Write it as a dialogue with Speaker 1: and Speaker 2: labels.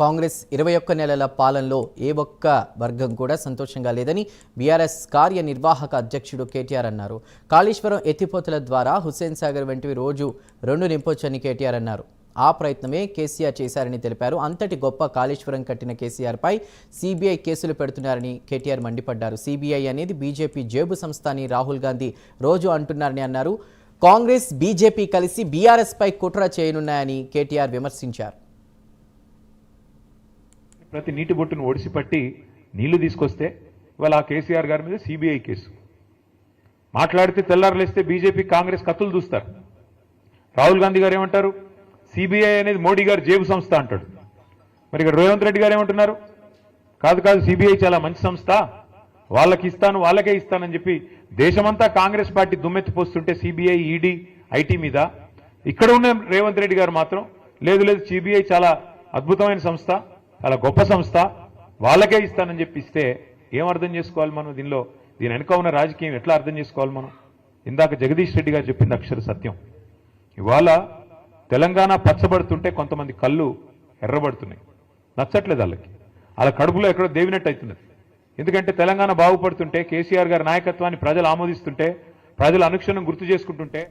Speaker 1: కాంగ్రెస్ 21 నెలల పాలనలో ఏ ఒక్క వర్గం కూడా సంతోషంగా లేదని బీఆర్ఎస్ కార్యనిర్వాహక అధ్యక్షుడు కేటీఆర్ అన్నారు. కాళేశ్వరం ఎత్తిపోతల ద్వారా హుస్సేన్ సాగర్ వంటివి రోజు 2 నింపొచ్చని కేటీఆర్ అన్నారు. ఆ ప్రయత్నమే కేసీఆర్ చేశారని తెలిపారు. అంతటి గొప్ప కాళేశ్వరం కట్టిన కేసీఆర్పై సీబీఐ కేసులు పెడుతున్నారని కేటీఆర్ మండిపడ్డారు. సీబీఐ అనేది బీజేపీ జేబు సంస్థ అని రాహుల్ గాంధీ రోజు అంటున్నారని అన్నారు. కాంగ్రెస్ బీజేపీ కలిసి బీఆర్ఎస్ పై కుట్ర చేయనున్నాయని కేటీఆర్ విమర్శించారు.
Speaker 2: ప్రతి నీటి బొట్టును ఒడిసిపట్టి నీళ్లు తీసుకొస్తే ఇవాళ ఆ కేసీఆర్ గారి మీద సిబిఐ కేసు మాట్లాడితే తెల్లారలేస్తే బీజేపీ కాంగ్రెస్ కత్తులు దూస్తారు. రాహుల్ గాంధీ గారు ఏమంటారు, సిబిఐ అనేది మోడీ గారు జేబు సంస్థ అంటాడు. మరి ఇక్కడ రేవంత్ రెడ్డి గారు ఏమంటున్నారు, కాదు కాదు సిబిఐ చాలా మంచి సంస్థ, వాళ్ళకి ఇస్తాను వాళ్ళకే ఇస్తానని చెప్పి దేశమంతా కాంగ్రెస్ పార్టీ దుమ్మెత్తిపోస్తుంటే సిబిఐ ఈడీ ఐటీ మీద ఇక్కడ ఉన్న రేవంత్ రెడ్డి గారు మాత్రం లేదు లేదు సిబిఐ చాలా అద్భుతమైన సంస్థ, చాలా గొప్ప సంస్థ, వాళ్ళకే ఇస్తానని చెప్పి ఇస్తే ఏం అర్థం చేసుకోవాలి మనం? దీని వెనుక ఉన్న రాజకీయం ఎట్లా అర్థం చేసుకోవాలి మనం? ఇందాక జగదీష్ రెడ్డి గారు చెప్పింది అక్షర సత్యం. ఇవాళ తెలంగాణ పచ్చబడుతుంటే కొంతమంది కళ్ళు ఎర్రబడుతున్నాయి, నచ్చట్లేదు వాళ్ళకి, వాళ్ళ కడుపులో ఎక్కడో దేవినట్టు అవుతున్నది. ఎందుకంటే తెలంగాణ బాగుపడుతుంటే కేసీఆర్ గారి నాయకత్వాన్ని ప్రజలు ఆమోదిస్తుంటే, ప్రజలు అనుక్షణం గుర్తు చేసుకుంటుంటే